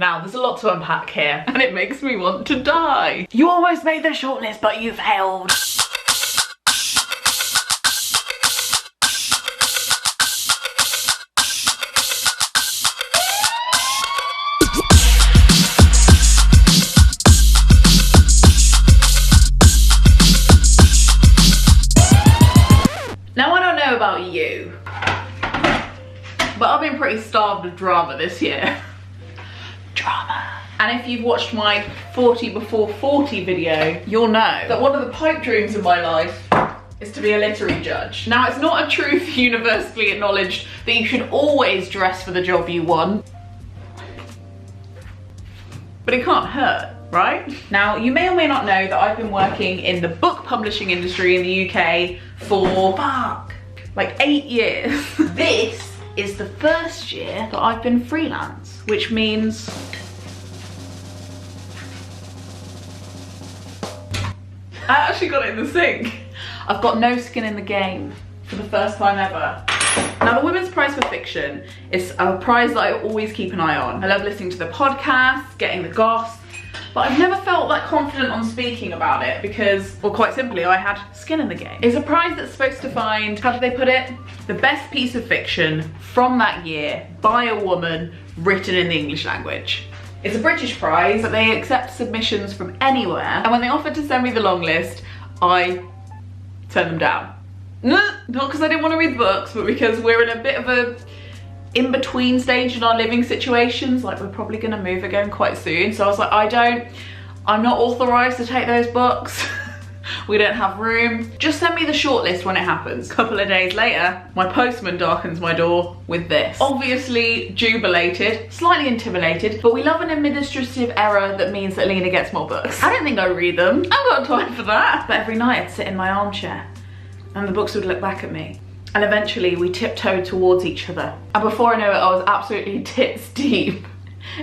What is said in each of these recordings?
Now, there's a lot to unpack here, and it makes me want to die. You almost made the shortlist, but you failed. Now, I don't know about you, but I've been pretty starved of drama this year. Drama. And if you've watched my 40 before 40 video, you'll know that one of the pipe dreams of my life is to be a literary judge. Now, it's not a truth universally acknowledged that you should always dress for the job you want, but it can't hurt, right? Now, you may or may not know that I've been working in the book publishing industry in the UK for like 8 years. This is the first year that I've been freelance, which means I actually got it in the sink. I've got no skin in the game for the first time ever. Now, the Women's Prize for Fiction is a prize that I always keep an eye on. I love listening to the podcasts, getting the goss, but I've never felt that confident on speaking about it because, well, quite simply, I had skin in the game. It's a prize that's supposed to find, how do they put it? The best piece of fiction from that year by a woman written in the English language. It's a British prize, but they accept submissions from anywhere. And when they offered to send me the long list, I turned them down. Not because I didn't want to read the books, but because we're in a bit of a in-between stage in our living situations. Like, we're probably gonna move again quite soon. So I was like, I'm not authorized to take those books. We don't have room. Just send me the shortlist when it happens. A couple of days later, my postman darkens my door with this. Obviously jubilated, slightly intimidated, but we love an administrative error that means that Lena gets more books. I don't think I read them. I haven't got time for that. But every night I'd sit in my armchair and the books would look back at me. And eventually we tiptoed towards each other. And before I know it, I was absolutely tits deep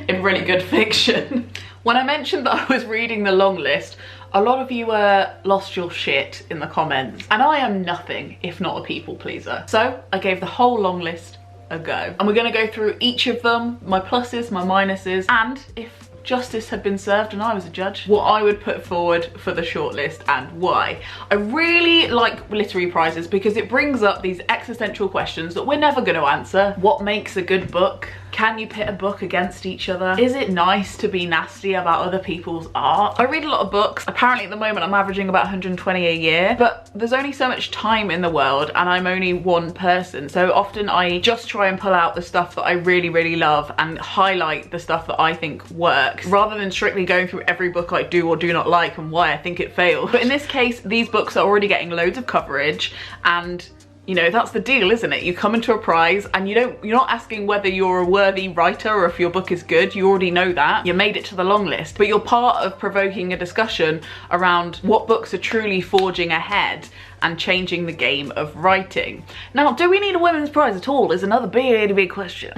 in really good fiction. When I mentioned that I was reading the long list, a lot of you lost your shit in the comments. And I am nothing if not a people pleaser. So I gave the whole long list a go. And we're gonna go through each of them, my pluses, my minuses, and if justice had been served and I was a judge, what I would put forward for the shortlist and why. I really like literary prizes because it brings up these existential questions that we're never going to answer. What makes a good book? Can you pit a book against each other? Is it nice to be nasty about other people's art? I read a lot of books. Apparently at the moment I'm averaging about 120 a year, but there's only so much time in the world and I'm only one person. So often I just try and pull out the stuff that I really, really love and highlight the stuff that I think works, rather than strictly going through every book I do or do not like and why I think it failed. But in this case, these books are already getting loads of coverage, and you know, that's the deal, isn't it? You come into a prize and you're not asking whether you're a worthy writer or if your book is good. You already know that. You made it to the long list, but you're part of provoking a discussion around what books are truly forging ahead and changing the game of writing. Now, do we need a women's prize at all is another big question.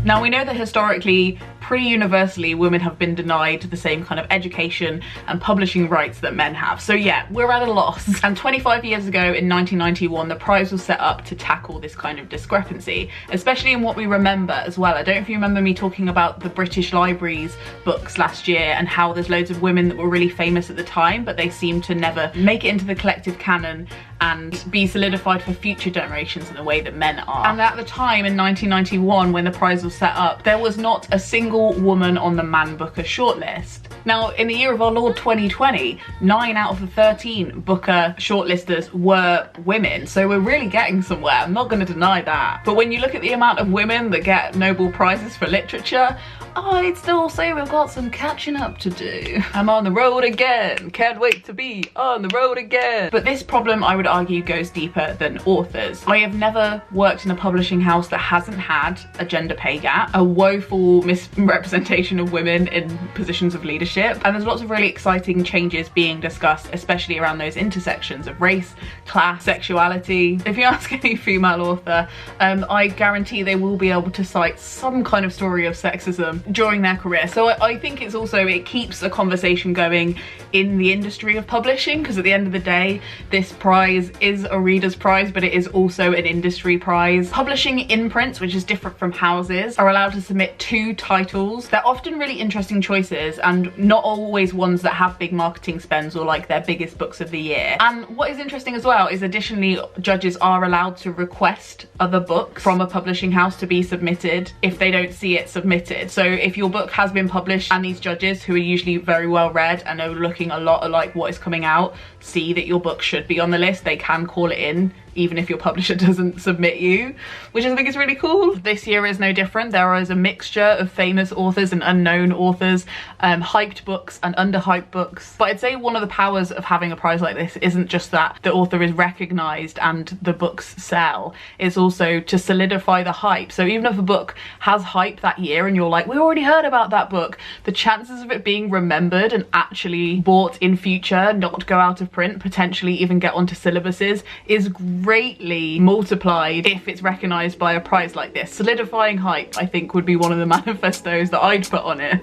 Now, we know that historically, pretty universally, women have been denied the same kind of education and publishing rights that men have. So yeah, we're at a loss. And 25 years ago in 1991, the prize was set up to tackle this kind of discrepancy, especially in what we remember as well. I don't know if you remember me talking about the British Library's books last year and how there's loads of women that were really famous at the time, but they seem to never make it into the collective canon and be solidified for future generations in the way that men are. And at the time in 1991, when the prize was set up, there was not a single woman on the Man Booker shortlist. Now, in the year of our Lord 2020, 9 out of the 13 Booker shortlisters were women, so we're really getting somewhere. I'm not going to deny that. But when you look at the amount of women that get Nobel Prizes for literature, I'd still say we've got some catching up to do. I'm on the road again, can't wait to be on the road again. But this problem, I would argue, goes deeper than authors. I have never worked in a publishing house that hasn't had a gender pay gap, a woeful misrepresentation of women in positions of leadership, and there's lots of really exciting changes being discussed, especially around those intersections of race, class, sexuality. If you ask any female author, I guarantee they will be able to cite some kind of story of sexism during their career. So I think it's also, it keeps a conversation going in the industry of publishing, because at the end of the day, this prize is a reader's prize, but it is also an industry prize. Publishing imprints, which is different from houses, are allowed to submit 2 titles. They're often really interesting choices and not always ones that have big marketing spends or like their biggest books of the year. And what is interesting as well is additionally, judges are allowed to request other books from a publishing house to be submitted if they don't see it submitted. So if your book has been published and these judges, who are usually very well read and are looking a lot at like what is coming out, see that your book should be on the list, they can call it in even if your publisher doesn't submit you, which I think is really cool. This year is no different. There is a mixture of famous authors and unknown authors, hyped books and underhyped books. But I'd say one of the powers of having a prize like this isn't just that the author is recognised and the books sell, it's also to solidify the hype. So even if a book has hype that year and you're like, we already heard about that book, the chances of it being remembered and actually bought in future, not go out of print, potentially even get onto syllabuses, is greatly multiplied if it's recognised by a prize like this. Solidifying hype, I think, would be one of the manifestos that I'd put on it.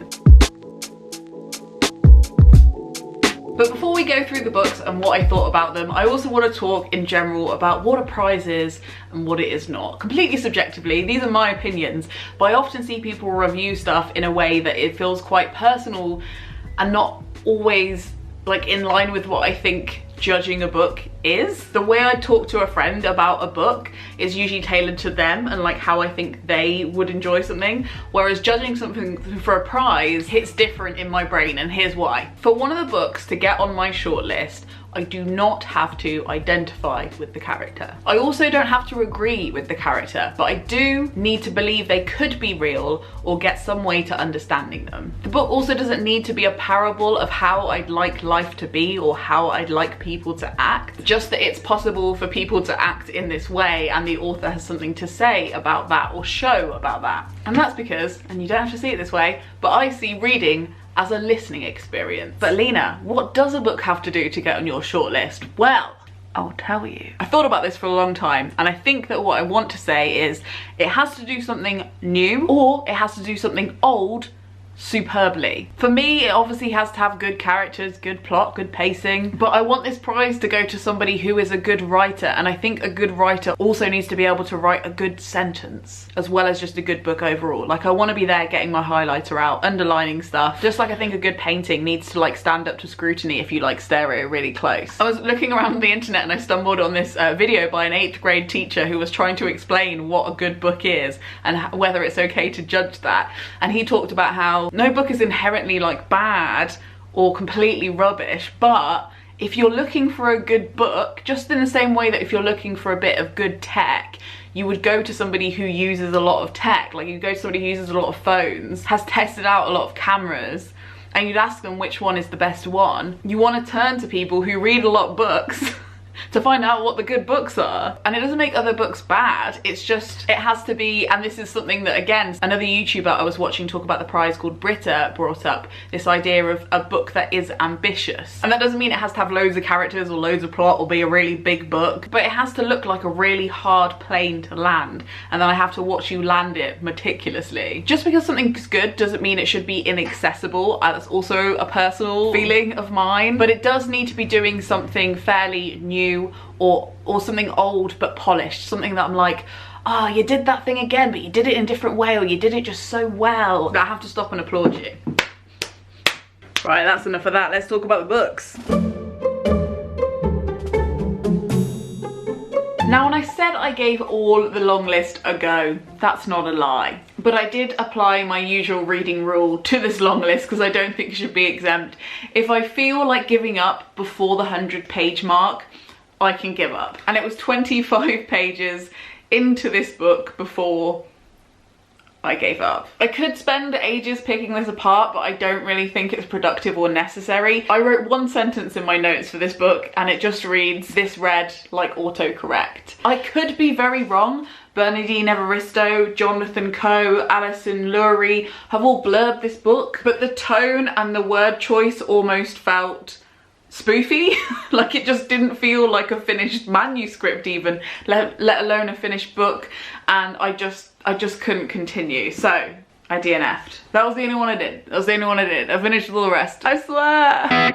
But before we go through the books and what I thought about them, I also want to talk in general about what a prize is and what it is not. Completely subjectively, these are my opinions, but I often see people review stuff in a way that it feels quite personal and not always like in line with what I think judging a book is. The way I talk to a friend about a book is usually tailored to them and like how I think they would enjoy something, whereas judging something for a prize hits different in my brain, and here's why. For one of the books to get on my shortlist, I do not have to identify with the character. I also don't have to agree with the character, but I do need to believe they could be real or get some way to understanding them. The book also doesn't need to be a parable of how I'd like life to be or how I'd like people to act, just that it's possible for people to act in this way and the author has something to say about that or show about that. And that's because, and you don't have to see it this way, but I see reading as a listening experience. But Lena, what does a book have to do to get on your shortlist? Well, I'll tell you. I thought about this for a long time, and I think that what I want to say is it has to do something new or it has to do something old superbly. For me, it obviously has to have good characters, good plot, good pacing, but I want this prize to go to somebody who is a good writer, and I think a good writer also needs to be able to write a good sentence as well as just a good book overall. Like, I want to be there getting my highlighter out, underlining stuff, just like I think a good painting needs to like stand up to scrutiny if you like stare at it really close. I was looking around the internet and I stumbled on this video by an 8th grade teacher who was trying to explain what a good book is and whether it's okay to judge that, and he talked about how no book is inherently like bad or completely rubbish, but if you're looking for a good book, just in the same way that if you're looking for a bit of good tech, you would go to somebody who uses a lot of tech, like you go to somebody who uses a lot of phones, has tested out a lot of cameras, and you'd ask them which one is the best one. You want to turn to people who read a lot of books to find out what the good books are. And it doesn't make other books bad, it's just, it has to be, and this is something that, again, another YouTuber I was watching talk about the prize called Britta brought up, this idea of a book that is ambitious. And that doesn't mean it has to have loads of characters or loads of plot or be a really big book, but it has to look like a really hard plane to land, and then I have to watch you land it meticulously. Just because something's good doesn't mean it should be inaccessible. That's also a personal feeling of mine, but it does need to be doing something fairly new or something old but polished, something that I'm like, oh, you did that thing again, but you did it in a different way, or you did it just so well. I have to stop and applaud you. Right, that's enough of that. Let's talk about the books. Now, when I said I gave all the long list a go, that's not a lie. But I did apply my usual reading rule to this long list because I don't think it should be exempt. If I feel like giving up before the 100-page mark, I can give up. And it was 25 pages into this book before I gave up. I could spend ages picking this apart, but I don't really think it's productive or necessary. I wrote one sentence in my notes for this book and it just reads, "This read like autocorrect." I could be very wrong. Bernardine Evaristo, Jonathan Coe, Alison Lurie have all blurbed this book, but the tone and the word choice almost felt spoofy. Like, it just didn't feel like a finished manuscript even, let alone a finished book, and I just couldn't continue. So I DNF'd. That was the only one I did. That was the only one I did. I finished all the rest. I swear.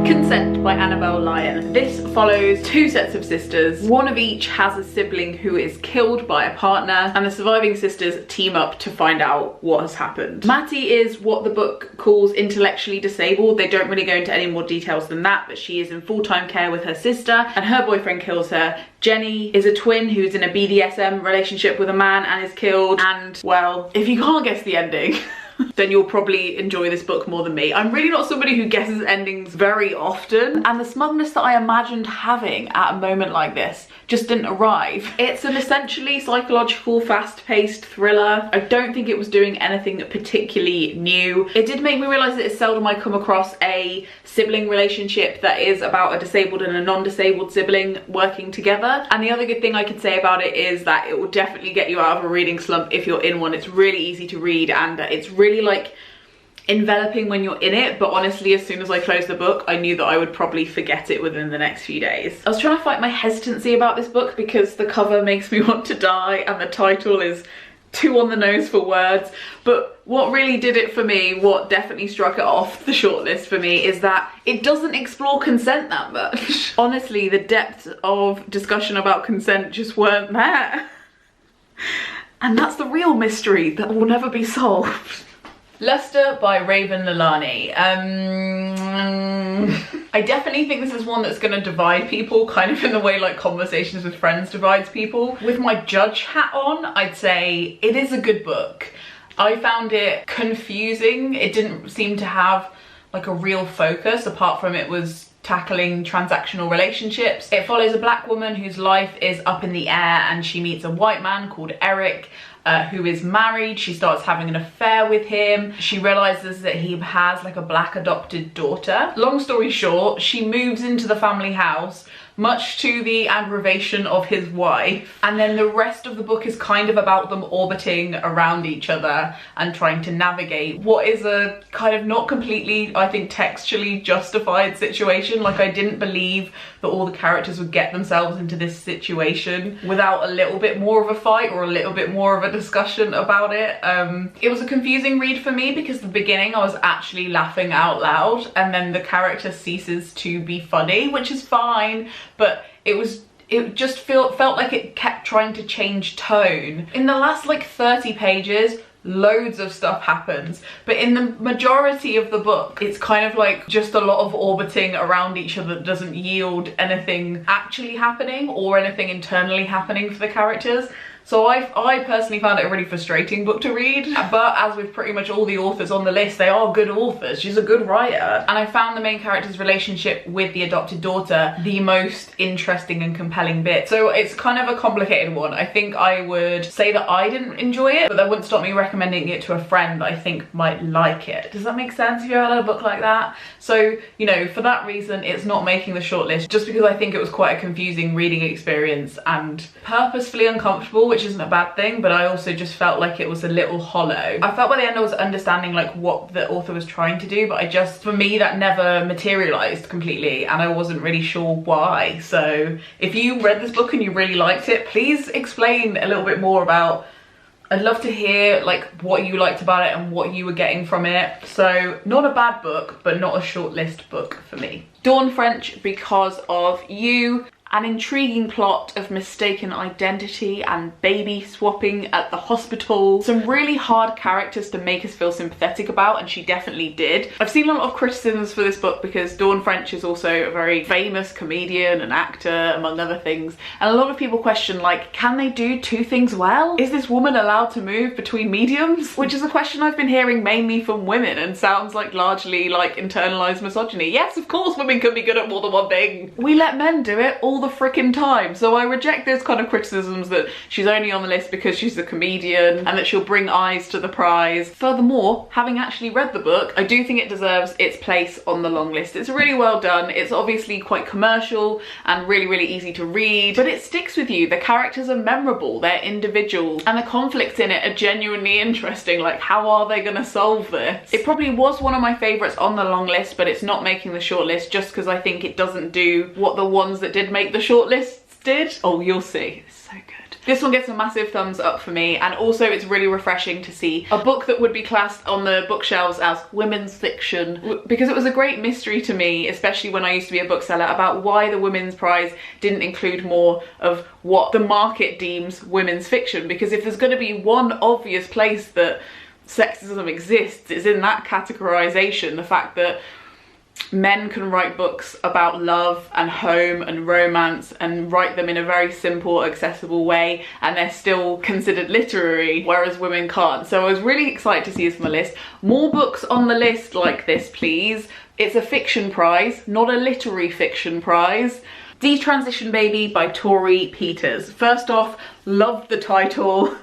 Consent by Annabelle Lyon. This follows two sets of sisters. One of each has a sibling who is killed by a partner, and the surviving sisters team up to find out what has happened. Mattie is what the book calls intellectually disabled. They don't really go into any more details than that, but she is in full-time care with her sister, and her boyfriend kills her. Jenny is a twin who's in a BDSM relationship with a man and is killed. And, well, if you can't guess the ending, then you'll probably enjoy this book more than me. I'm really not somebody who guesses endings very often, and the smugness that I imagined having at a moment like this just didn't arrive. It's an essentially psychological, fast-paced thriller. I don't think it was doing anything particularly new. It did make me realise that it's seldom I come across a sibling relationship that is about a disabled and a non-disabled sibling working together. And the other good thing I could say about it is that it will definitely get you out of a reading slump if you're in one. It's really easy to read, and it's really like enveloping when you're in it, but honestly as soon as I closed the book I knew that I would probably forget it within the next few days. I was trying to fight my hesitancy about this book because the cover makes me want to die and the title is too on the nose for words, but what really did it for me, what definitely struck it off the shortlist for me, is that it doesn't explore consent that much. Honestly, the depths of discussion about consent just weren't there. And that's the real mystery that will never be solved. Luster by Raven Lalani. I definitely think this is one that's going to divide people, kind of in the way like Conversations with Friends divides people. With my judge hat on, I'd say it is a good book. I found it confusing. It didn't seem to have like a real focus apart from it was tackling transactional relationships. It follows a black woman whose life is up in the air, and she meets a white man called Eric who is married. She starts having an affair with him. She realizes that he has like a black adopted daughter. Long story short, she moves into the family house, much to the aggravation of his wife, and then the rest of the book is kind of about them orbiting around each other and trying to navigate what is a kind of not completely, I think, textually justified situation. Like, I didn't believe that all the characters would get themselves into this situation without a little bit more of a fight or a little bit more of a discussion about it. It was a confusing read for me because the beginning I was actually laughing out loud, and then the character ceases to be funny, which is fine, but it just felt like it kept trying to change tone. In the last like 30 pages, loads of stuff happens, but in the majority of the book it's kind of like just a lot of orbiting around each other that doesn't yield anything actually happening or anything internally happening for the characters. So I personally found it a really frustrating book to read, but as with pretty much all the authors on the list, they are good authors. She's a good writer. And I found the main character's relationship with the adopted daughter the most interesting and compelling bit. So it's kind of a complicated one. I think I would say that I didn't enjoy it, but that wouldn't stop me recommending it to a friend that I think might like it. Does that make sense if you ever had a book like that? So, you know, for that reason, it's not making the shortlist, just because I think it was quite a confusing reading experience and purposefully uncomfortable, which isn't a bad thing, but I also just felt like it was a little hollow. I felt by the end I was understanding like what the author was trying to do, but I just, for me, that never materialized completely, and I wasn't really sure why. So if you read this book and you really liked it, please explain a little bit more about, I'd love to hear like what you liked about it and what you were getting from it. So not a bad book, but not a shortlist book for me. Dawn French because of You. An intriguing plot of mistaken identity and baby swapping at the hospital. Some really hard characters to make us feel sympathetic about, and she definitely did. I've seen a lot of criticisms for this book because Dawn French is also a very famous comedian and actor, among other things. And a lot of people question, like, can they do two things well? Is this woman allowed to move between mediums? Which is a question I've been hearing mainly from women and sounds like largely like internalized misogyny. Yes, of course women can be good at more than one thing. We let men do it all the freaking time. So I reject those kind of criticisms that she's only on the list because she's a comedian and that she'll bring eyes to the prize. Furthermore, having actually read the book, I do think it deserves its place on the long list. It's really well done. It's obviously quite commercial and really, really easy to read, but it sticks with you. The characters are memorable, they're individuals, and the conflicts in it are genuinely interesting. Like, how are they gonna solve this? It probably was one of my favorites on the long list, but it's not making the short list just because I think it doesn't do what the ones that did make the shortlists did. Oh, you'll see. It's so good. This one gets a massive thumbs up for me, and also it's really refreshing to see a book that would be classed on the bookshelves as women's fiction, because it was a great mystery to me, especially when I used to be a bookseller, about why the Women's Prize didn't include more of what the market deems women's fiction. Because if there's going to be one obvious place that sexism exists, it's in that categorization. The fact that men can write books about love and home and romance and write them in a very simple, accessible way, and they're still considered literary, whereas women can't. So I was really excited to see this on the list. More books on the list like this, please. It's a fiction prize, not a literary fiction prize. Detransition Baby by Tori Peters. First off, love the title.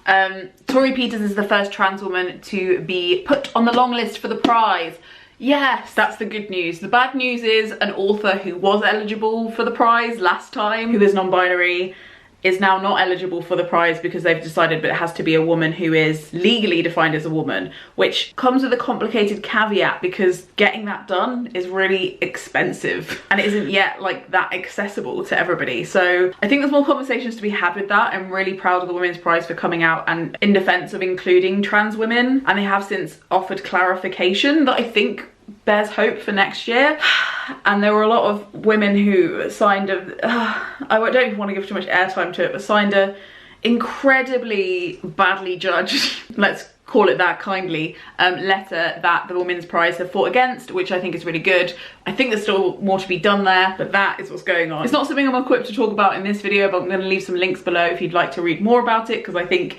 Tori Peters is the first trans woman to be put on the long list for the prize. Yes, that's the good news. The bad news is an author who was eligible for the prize last time, who is non-binary, is now not eligible for the prize because they've decided that it has to be a woman who is legally defined as a woman, which comes with a complicated caveat because getting that done is really expensive and it isn't yet like that accessible to everybody. So I think there's more conversations to be had with that. I'm really proud of the Women's Prize for coming out and in defense of including trans women, and they have since offered clarification that I think bears hope for next year. And there were a lot of women who signed I don't even want to give too much airtime to it, but signed a incredibly badly judged, let's call it that kindly, letter that the Women's Prize have fought against, which I think is really good. I think there's still more to be done there, but that is what's going on. It's not something I'm equipped to talk about in this video, but I'm going to leave some links below if you'd like to read more about it, because I think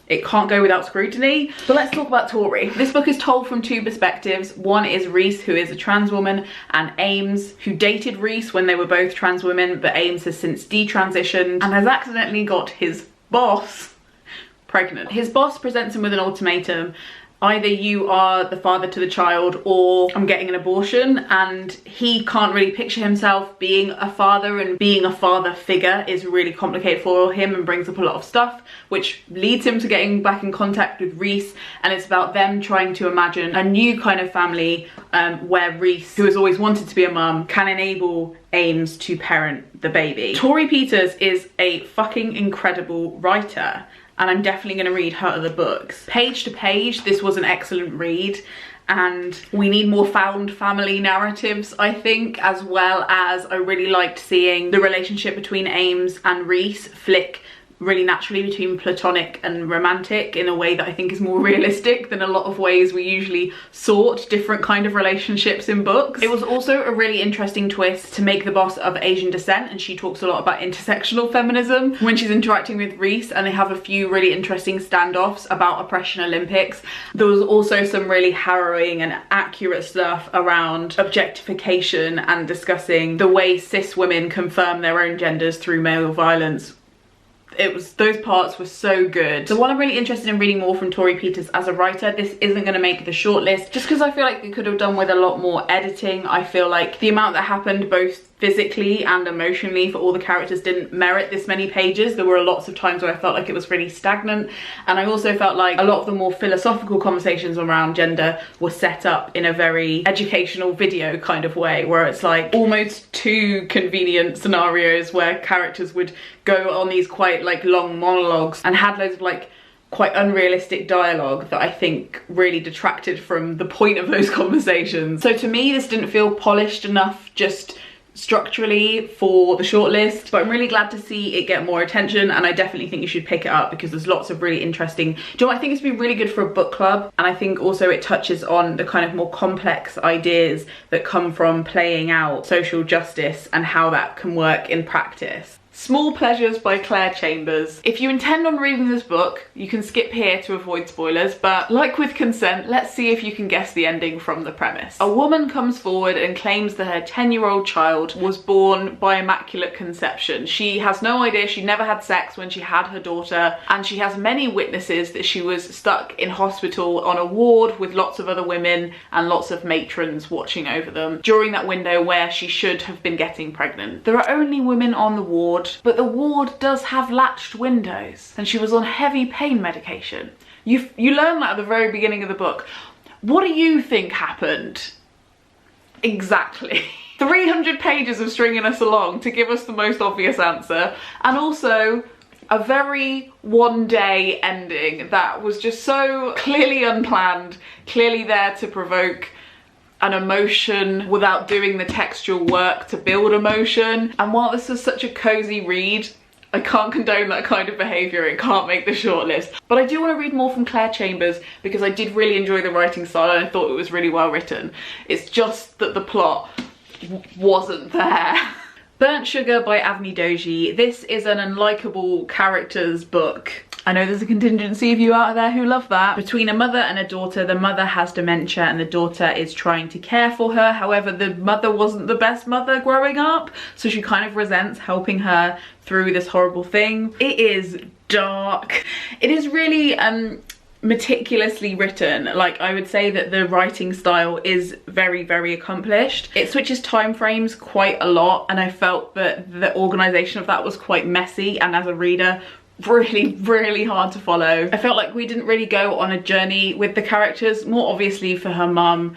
it can't go without scrutiny. But let's talk about Tori. This book is told from two perspectives. One is Reese, who is a trans woman, and Ames, who dated Reese when they were both trans women, but Ames has since detransitioned and has accidentally got his boss pregnant. His boss presents him with an ultimatum. Either you are the father to the child or I'm getting an abortion, and he can't really picture himself being a father, and being a father figure is really complicated for him and brings up a lot of stuff, which leads him to getting back in contact with Reese, and it's about them trying to imagine a new kind of family where Reese, who has always wanted to be a mum, can enable Ames to parent the baby. Tori Peters is a fucking incredible writer, and I'm definitely going to read her other books. Page to page, this was an excellent read, and we need more found family narratives, I think, as well as I really liked seeing the relationship between Ames and Reese flick really naturally between platonic and romantic in a way that I think is more realistic than a lot of ways we usually sort different kind of relationships in books. It was also a really interesting twist to make the boss of Asian descent, and she talks a lot about intersectional feminism when she's interacting with Reese, and they have a few really interesting standoffs about oppression Olympics. There was also some really harrowing and accurate stuff around objectification and discussing the way cis women confirm their own genders through male violence. Those parts were so good. So while I'm really interested in reading more from Tori Peters as a writer, this isn't going to make the shortlist just because I feel like they could have done with a lot more editing. I feel like the amount that happened both physically and emotionally for all the characters didn't merit this many pages. There were lots of times where I felt like it was really stagnant, and I also felt like a lot of the more philosophical conversations around gender were set up in a very educational video kind of way, where it's like almost too convenient scenarios where characters would go on these quite like long monologues and had loads of like quite unrealistic dialogue that I think really detracted from the point of those conversations. So to me, this didn't feel polished enough just structurally for the shortlist, but I'm really glad to see it get more attention, and I definitely think you should pick it up because there's lots of really interesting. Do you know what? I think it's been really good for a book club, and I think also it touches on the kind of more complex ideas that come from playing out social justice and how that can work in practice. Small Pleasures by Claire Chambers. If you intend on reading this book, you can skip here to avoid spoilers, but like with consent, let's see if you can guess the ending from the premise. A woman comes forward and claims that her 10-year-old child was born by immaculate conception. She has no idea, she never had sex when she had her daughter, and she has many witnesses that she was stuck in hospital on a ward with lots of other women and lots of matrons watching over them during that window where she should have been getting pregnant. There are only women on the ward, but the ward does have latched windows, and she was on heavy pain medication. You learn that at the very beginning of the book. What do you think happened? Exactly. 300 pages of stringing us along to give us the most obvious answer, and also a very one-day ending that was just so clearly unplanned, clearly there to provoke an emotion without doing the textual work to build emotion. And while this was such a cozy read, I can't condone that kind of behaviour. It can't make the shortlist. But I do want to read more from Claire Chambers because I did really enjoy the writing style and I thought it was really well written. It's just that the plot wasn't there. Burnt Sugar by Avni Doji. This is an unlikable characters book. I know there's a contingency of you out there who love that. Between a mother and a daughter, the mother has dementia and the daughter is trying to care for her. However, the mother wasn't the best mother growing up, so she kind of resents helping her through this horrible thing. It is dark. It is really meticulously written. Like, I would say that the writing style is very, very accomplished. It switches time frames quite a lot, and I felt that the organisation of that was quite messy, and as a reader, really, really hard to follow. I felt like we didn't really go on a journey with the characters. More obviously for her mum,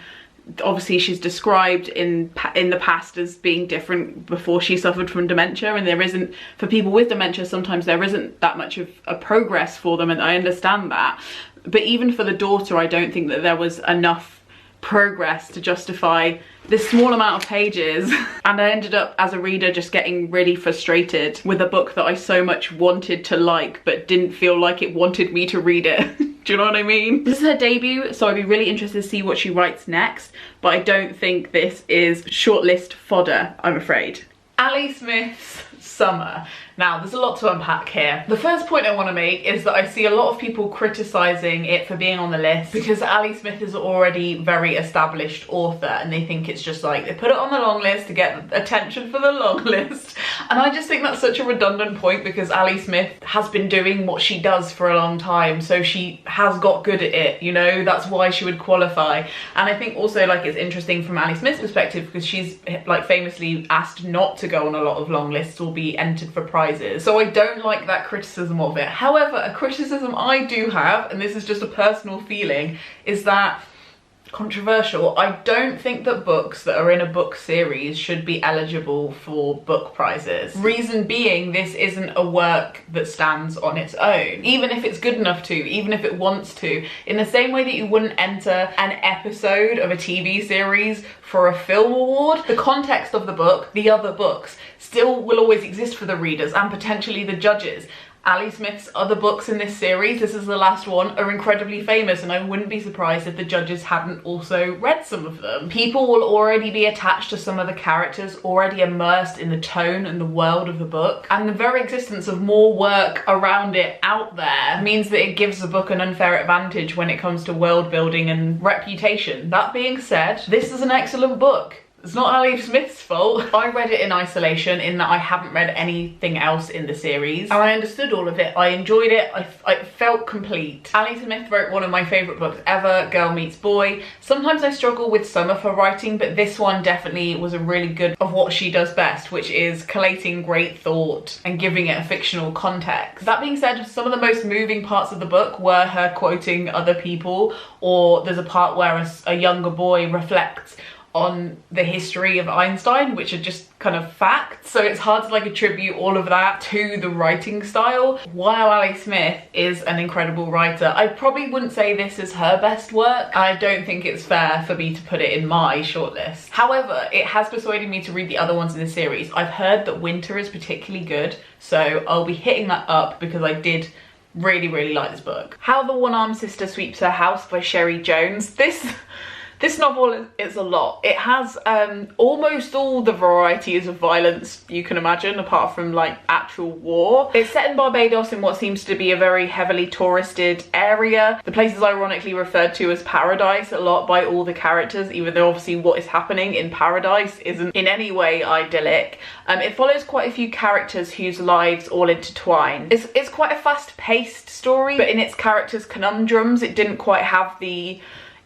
obviously she's described in the past as being different before she suffered from dementia, and there isn't, for people with dementia, sometimes there isn't that much of a progress for them, and I understand that. But even for the daughter, I don't think that there was enough progress to justify this small amount of pages. And I ended up, as a reader, just getting really frustrated with a book that I so much wanted to like, but didn't feel like it wanted me to read it. Do you know what I mean? This is her debut, so I'd be really interested to see what she writes next, but I don't think this is shortlist fodder, I'm afraid. Ali Smith's Summer. Now, there's a lot to unpack here. The first point I want to make is that I see a lot of people criticising it for being on the list because Ali Smith is already a very established author, and they think it's just like, they put it on the long list to get attention for the long list. And I just think that's such a redundant point because Ali Smith has been doing what she does for a long time, so she has got good at it, you know, that's why she would qualify. And I think also, like, it's interesting from Ali Smith's perspective because she's, like, famously asked not to go on a lot of long lists or be entered for prizes. So I don't like that criticism of it. However, a criticism I do have, and this is just a personal feeling, is that, controversial, I don't think that books that are in a book series should be eligible for book prizes. Reason being, this isn't a work that stands on its own. Even if it's good enough to, even if it wants to, in the same way that you wouldn't enter an episode of a TV series for a film award, the context of the book, the other books, still will always exist for the readers and potentially the judges. Ali Smith's other books in this series, this is the last one, are incredibly famous, and I wouldn't be surprised if the judges hadn't also read some of them. People will already be attached to some of the characters, already immersed in the tone and the world of the book, and the very existence of more work around it out there means that it gives the book an unfair advantage when it comes to world building and reputation. That being said, this is an excellent book. It's not Ali Smith's fault. I read it in isolation in that I haven't read anything else in the series, and I understood all of it. I enjoyed it. I felt complete. Ali Smith wrote one of my favourite books ever, Girl Meets Boy. Sometimes I struggle with some of her writing, but this one definitely was a really good of what she does best, which is collating great thought and giving it a fictional context. That being said, some of the most moving parts of the book were her quoting other people, or there's a part where a younger boy reflects on the history of Einstein, which are just kind of facts, so it's hard to like attribute all of that to the writing style. While Ali Smith is an incredible writer, I probably wouldn't say this is her best work. I don't think it's fair for me to put it in my shortlist. However, it has persuaded me to read the other ones in the series. I've heard that Winter is particularly good, so I'll be hitting that up because I did really, really like this book. How the One-Armed Sister Sweeps Her House by Sherry Jones. This novel is a lot. It has almost all the varieties of violence you can imagine, apart from like actual war. It's set in Barbados in what seems to be a very heavily touristed area. The place is ironically referred to as paradise a lot by all the characters, even though obviously what is happening in paradise isn't in any way idyllic. It follows quite a few characters whose lives all intertwine. It's quite a fast-paced story, but in its characters' conundrums, it didn't quite have the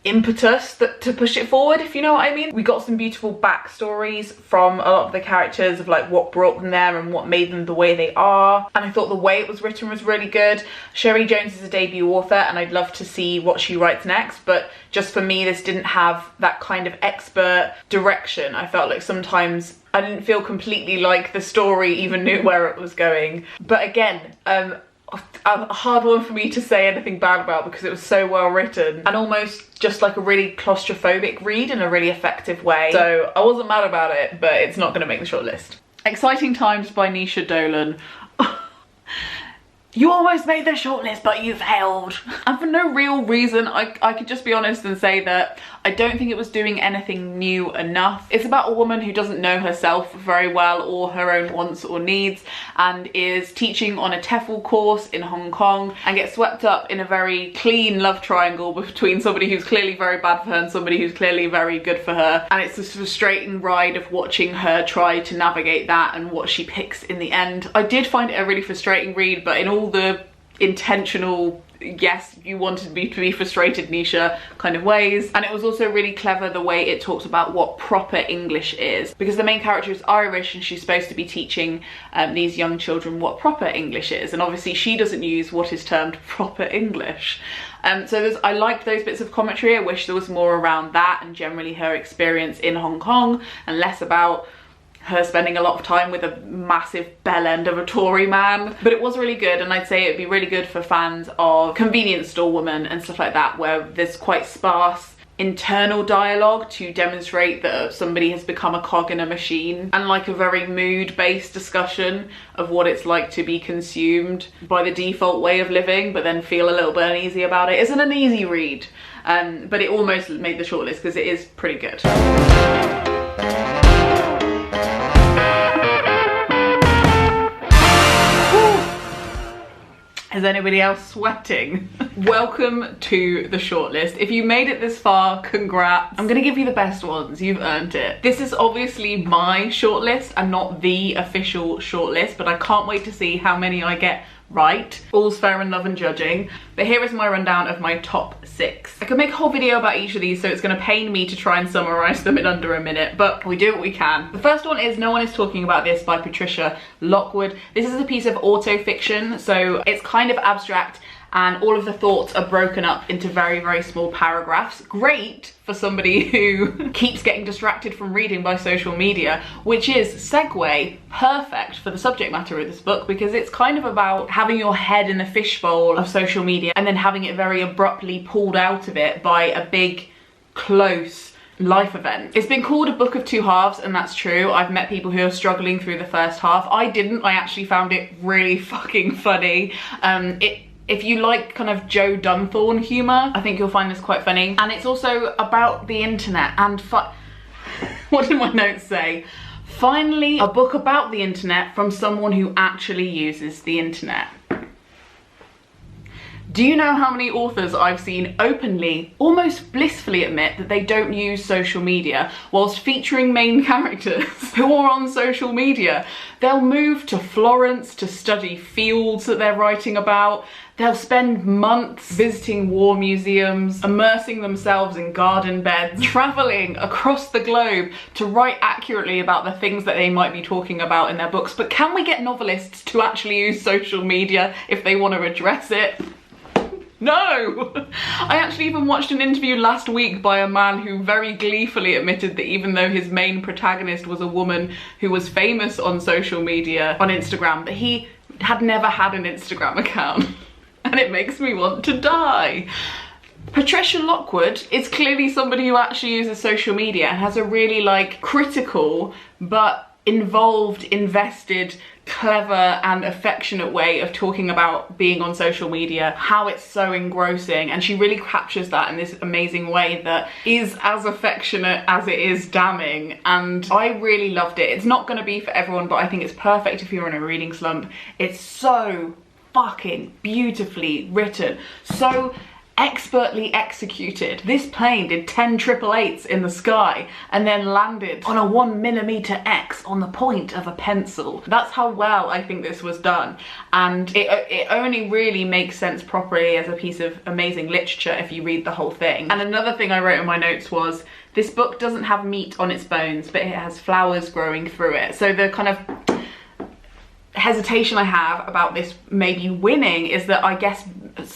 impetus to push it forward, if you know what I mean. We got some beautiful backstories from a lot of the characters of like what brought them there and what made them the way they are, and I thought the way it was written was really good. Sherry Jones is a debut author and I'd love to see what she writes next, but just for me this didn't have that kind of expert direction. I felt like sometimes I didn't feel completely like the story even knew where it was going. But again, a hard one for me to say anything bad about because it was so well written and almost just like a really claustrophobic read in a really effective way. So I wasn't mad about it, but it's not going to make the shortlist. Exciting Times by Nisha Dolan. You almost made the shortlist, but you failed. And for no real reason, I could just be honest and say that I don't think it was doing anything new enough. It's about a woman who doesn't know herself very well or her own wants or needs and is teaching on a TEFL course in Hong Kong and gets swept up in a very clean love triangle between somebody who's clearly very bad for her and somebody who's clearly very good for her. And it's this frustrating ride of watching her try to navigate that and what she picks in the end. I did find it a really frustrating read, but in all the intentional, yes, you wanted me to be frustrated, Nisha, kind of ways. And it was also really clever the way it talked about what proper English is, because the main character is Irish and she's supposed to be teaching these young children what proper English is, and obviously she doesn't use what is termed proper English. So I liked those bits of commentary. I wish there was more around that and generally her experience in Hong Kong and less about her spending a lot of time with a massive bell end of a Tory man. But it was really good, and I'd say it'd be really good for fans of convenience store women and stuff like that, where there's quite sparse internal dialogue to demonstrate that somebody has become a cog in a machine, and like a very mood-based discussion of what it's like to be consumed by the default way of living but then feel a little bit uneasy about it. Isn't an easy read, but it almost made the shortlist because it is pretty good. Is anybody else sweating? Welcome to the shortlist. If you made it this far, congrats. I'm gonna give you the best ones, you've earned it. This is obviously my shortlist and not the official shortlist, but I can't wait to see how many I get right. All's fair in love and judging. But here is my rundown of my top 6. I could make a whole video about each of these, so it's gonna pain me to try and summarize them in under a minute, but we do what we can. The first one is No One Is Talking About This by Patricia Lockwood. This is a piece of auto-fiction, so it's kind of abstract and all of the thoughts are broken up into very, very small paragraphs. Great for somebody who keeps getting distracted from reading by social media, which is, segue, perfect for the subject matter of this book, because it's kind of about having your head in a fishbowl of social media and then having it very abruptly pulled out of it by a big, close life event. It's been called a book of two halves, and that's true. I've met people who are struggling through the first half. I didn't. I actually found it really fucking funny. If you like kind of Joe Dunthorne humour, I think you'll find this quite funny. And it's also about the internet and what did my notes say? Finally, a book about the internet from someone who actually uses the internet. Do you know how many authors I've seen openly, almost blissfully admit that they don't use social media whilst featuring main characters who are on social media? They'll move to Florence to study fields that they're writing about. They'll spend months visiting war museums, immersing themselves in garden beds, travelling across the globe to write accurately about the things that they might be talking about in their books. But can we get novelists to actually use social media if they want to address it? No! I actually even watched an interview last week by a man who very gleefully admitted that even though his main protagonist was a woman who was famous on social media, on Instagram, that he had never had an Instagram account. And it makes me want to die. Patricia Lockwood is clearly somebody who actually uses social media and has a really like critical but involved, invested, clever and affectionate way of talking about being on social media, how it's so engrossing, and she really captures that in this amazing way that is as affectionate as it is damning, and I really loved it. It's not going to be for everyone, but I think it's perfect if you're in a reading slump. It's so fucking beautifully written, so expertly executed. This plane did 10 888s in the sky and then landed on a 1mm X on the point of a pencil. That's how well I think this was done, and it only really makes sense properly as a piece of amazing literature if you read the whole thing. And another thing I wrote in my notes was, this book doesn't have meat on its bones, but it has flowers growing through it. So the kind of hesitation I have about this maybe winning is that I guess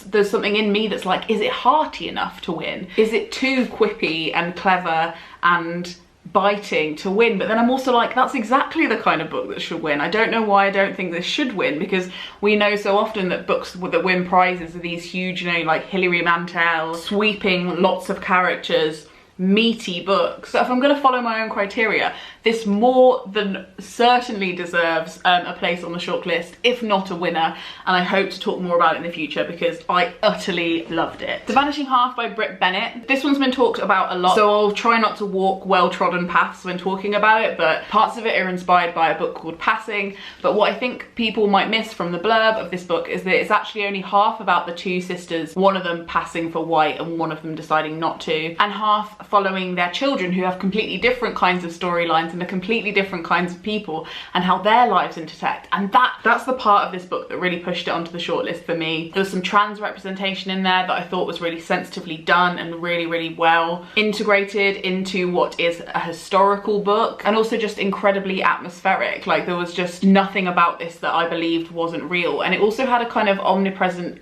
there's something in me that's like, is it hearty enough to win? Is it too quippy and clever and biting to win? But then I'm also like, that's exactly the kind of book that should win. I don't know why I don't think this should win, because we know so often that books that win prizes are these huge, you know, like Hilary Mantel, sweeping, lots of characters, meaty books. So if I'm going to follow my own criteria, this more than certainly deserves a place on the shortlist, if not a winner, and I hope to talk more about it in the future because I utterly loved it. The Vanishing Half by Britta Böhler. This one's been talked about a lot, so I'll try not to walk well-trodden paths when talking about it, but parts of it are inspired by a book called Passing. But what I think people might miss from the blurb of this book is that it's actually only half about the two sisters, one of them passing for white and one of them deciding not to, and half following their children who have completely different kinds of storylines and are completely different kinds of people, and how their lives intersect. And that's the part of this book that really pushed it onto the shortlist for me. There was some trans representation in there that I thought was really sensitively done and really, really well integrated into what is a historical book, and also just incredibly atmospheric. Like, there was just nothing about this that I believed wasn't real. And it also had a kind of omnipresent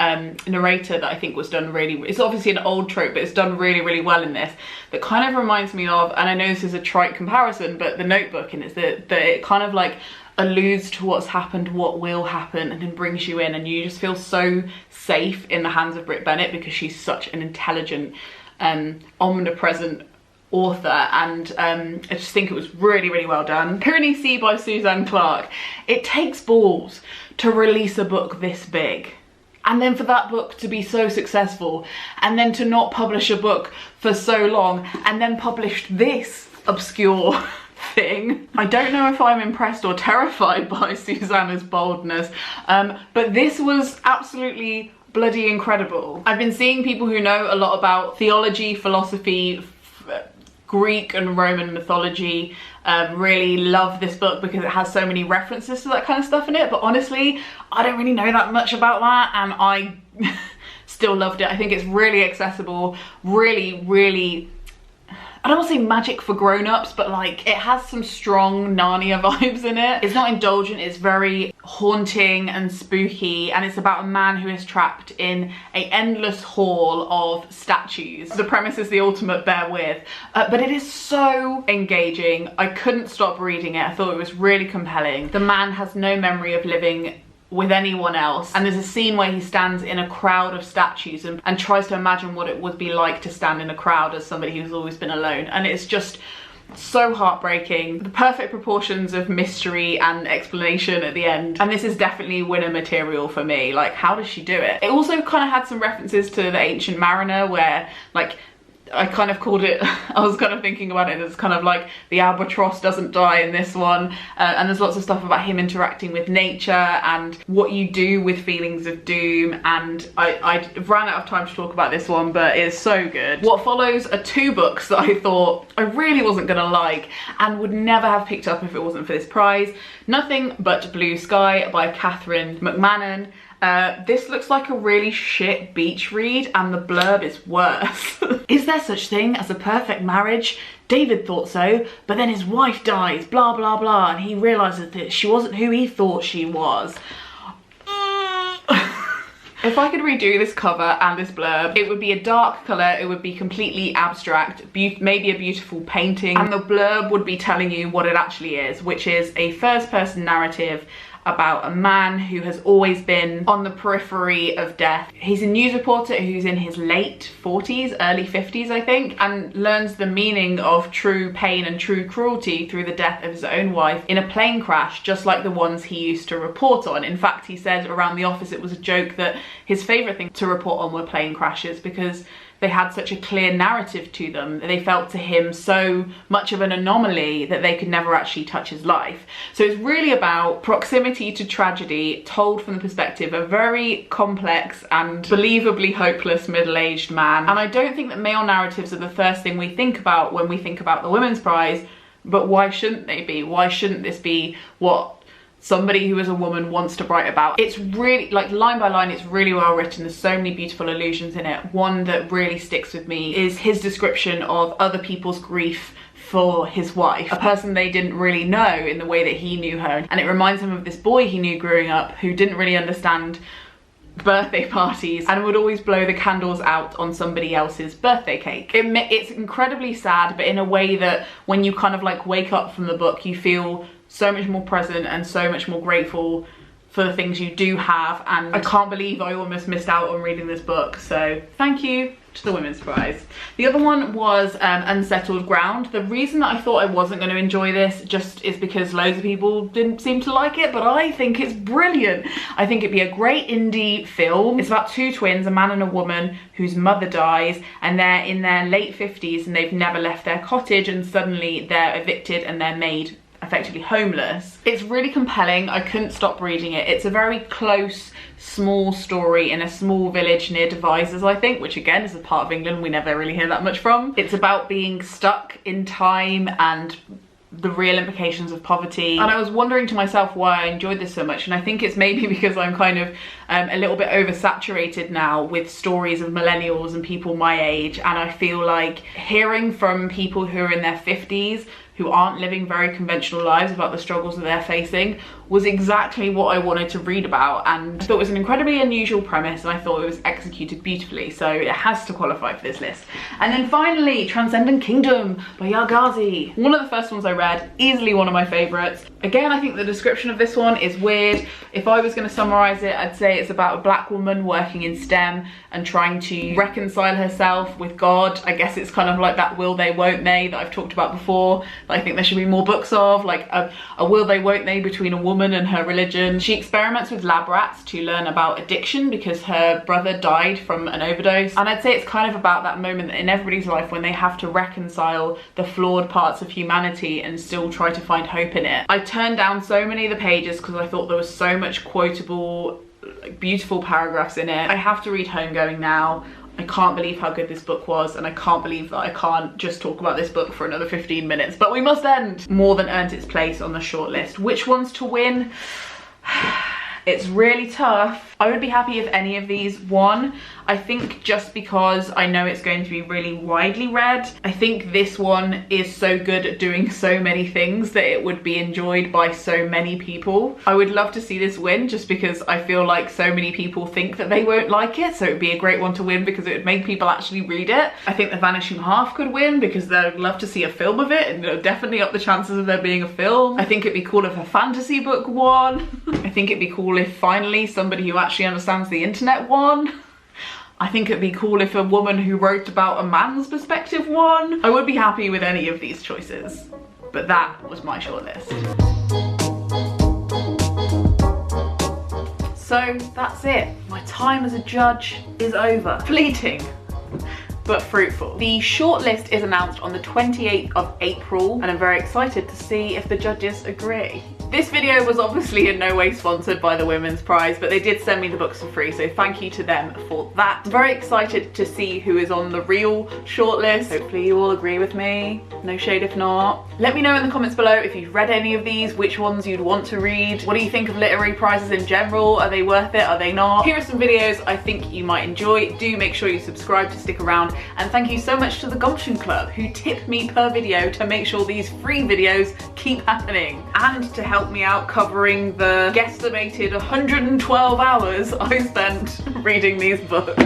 narrator that I think was done really, it's obviously an old trope, but it's done really, really well in this. That kind of reminds me of, and I know this is a trite comparison, but The Notebook, and it's that it kind of like alludes to what's happened, what will happen, and then brings you in, and you just feel so safe in the hands of Britta Böhler because she's such an intelligent, omnipresent author. And I just think it was really, really well done. Pyrenees Sea by Suzanne Clarke. It takes balls to release a book this big, and then for that book to be so successful, and then to not publish a book for so long, and then publish this obscure thing. I don't know if I'm impressed or terrified by Susanna's boldness, but this was absolutely bloody incredible. I've been seeing people who know a lot about theology, philosophy, Greek and Roman mythology really love this book because it has so many references to that kind of stuff in it, but honestly I don't really know that much about that, and I still loved it. I think it's really accessible, really, really, I don't want to say magic for grown-ups, but like it has some strong Narnia vibes in it. It's not indulgent, it's very haunting and spooky, and it's about a man who is trapped in an endless hall of statues. The premise is the ultimate bear with, but it is so engaging. I couldn't stop reading it. I thought it was really compelling. The man has no memory of living with anyone else, and there's a scene where he stands in a crowd of statues and tries to imagine what it would be like to stand in a crowd as somebody who's always been alone, and it's just so heartbreaking. The perfect proportions of mystery and explanation at the end, and this is definitely winner material for me. Like, how does she do it? It also kind of had some references to The Ancient Mariner, where like I kind of called it, I was kind of thinking about it as kind of like the albatross doesn't die in this one, and there's lots of stuff about him interacting with nature and what you do with feelings of doom, and I ran out of time to talk about this one, but it's so good. What follows are two books that I thought I really wasn't gonna like and would never have picked up if it wasn't for this prize. Nothing But Blue Sky by Catherine McMahon. This looks like a really shit beach read, and the blurb is worse. Is there such thing as a perfect marriage? David thought so, but then his wife dies, blah blah blah, and he realises that she wasn't who he thought she was. If I could redo this cover and this blurb, it would be a dark colour, it would be completely abstract, maybe a beautiful painting, and the blurb would be telling you what it actually is, which is a first-person narrative about a man who has always been on the periphery of death. He's a news reporter who's in his late 40s, early 50s I think, and learns the meaning of true pain and true cruelty through the death of his own wife in a plane crash, just like the ones he used to report on. In fact, he said around the office it was a joke that his favourite thing to report on were plane crashes because they had such a clear narrative to them. They felt to him so much of an anomaly that they could never actually touch his life. So it's really about proximity to tragedy told from the perspective of a very complex and believably hopeless middle-aged man. And I don't think that male narratives are the first thing we think about when we think about the Women's Prize, but why shouldn't they be? Why shouldn't this be what somebody who is a woman wants to write about? It's really, like, line by line, it's really well written. There's so many beautiful allusions in it. One that really sticks with me is his description of other people's grief for his wife, a person they didn't really know in the way that he knew her. And it reminds him of this boy he knew growing up who didn't really understand birthday parties and would always blow the candles out on somebody else's birthday cake. It's incredibly sad, but in a way that when you kind of like wake up from the book, you feel so much more present and so much more grateful for the things you do have. And I can't believe I almost missed out on reading this book, so thank you to the Women's Prize. The other one was Unsettled Ground. The reason that I thought I wasn't going to enjoy this just is because loads of people didn't seem to like it, but I think it's brilliant. I think it'd be a great indie film. It's about two twins, a man and a woman, whose mother dies, and they're in their late 50s and they've never left their cottage, and suddenly they're evicted and they're made effectively homeless. It's really compelling. I couldn't stop reading it. It's a very close, small story in a small village near Devizes, I think, which again is a part of England we never really hear that much from. It's about being stuck in time and the real implications of poverty. And I was wondering to myself why I enjoyed this so much, and I think it's maybe because I'm kind of a little bit oversaturated now with stories of millennials and people my age, and I feel like hearing from people who are in their 50s who aren't living very conventional lives about the struggles that they're facing was exactly what I wanted to read about. And I thought it was an incredibly unusual premise, and I thought it was executed beautifully, so it has to qualify for this list. And then finally, Transcendent Kingdom by GYASI. One of the first ones I read, easily one of my favourites. Again, I think the description of this one is weird. If I was going to summarise it, I'd say it's about a black woman working in STEM and trying to reconcile herself with God. I guess it's kind of like that will they, won't they that I've talked about before, that I think there should be more books of, like a will they, won't they between a woman and her religion. She experiments with lab rats to learn about addiction because her brother died from an overdose. And I'd say it's kind of about that moment in everybody's life when they have to reconcile the flawed parts of humanity and still try to find hope in it. I turned down so many of the pages because I thought there was so much quotable, like, beautiful paragraphs in it. I have to read Homegoing now. I can't believe how good this book was, and I can't believe that I can't just talk about this book for another 15 minutes, but we must end. More than earned its place on the shortlist. Which ones to win? It's really tough. I would be happy if any of these won. I think just because I know it's going to be really widely read, I think this one is so good at doing so many things that it would be enjoyed by so many people. I would love to see this win just because I feel like so many people think that they won't like it, so it would be a great one to win because it would make people actually read it. I think The Vanishing Half could win because they'd love to see a film of it, and it would definitely up the chances of there being a film. I think it'd be cool if a fantasy book won. I think it'd be cool if finally somebody who actually understands the internet won. I think it'd be cool if a woman who wrote about a man's perspective won. I would be happy with any of these choices, but that was my shortlist. So that's it. My time as a judge is over. Fleeting, but fruitful. The shortlist is announced on the 28th of April, and I'm very excited to see if the judges agree. This video was obviously in no way sponsored by the Women's Prize, but they did send me the books for free, so thank you to them for that. I'm very excited to see who is on the real shortlist. Hopefully you all agree with me. No shade if not. Let me know in the comments below if you've read any of these, which ones you'd want to read. What do you think of literary prizes in general? Are they worth it? Are they not? Here are some videos I think you might enjoy. Do make sure you subscribe to stick around, and thank you so much to the Gumption Club who tip me per video to make sure these free videos keep happening, and to help me out covering the guesstimated 112 hours I spent reading these books.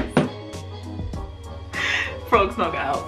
Frog snog out.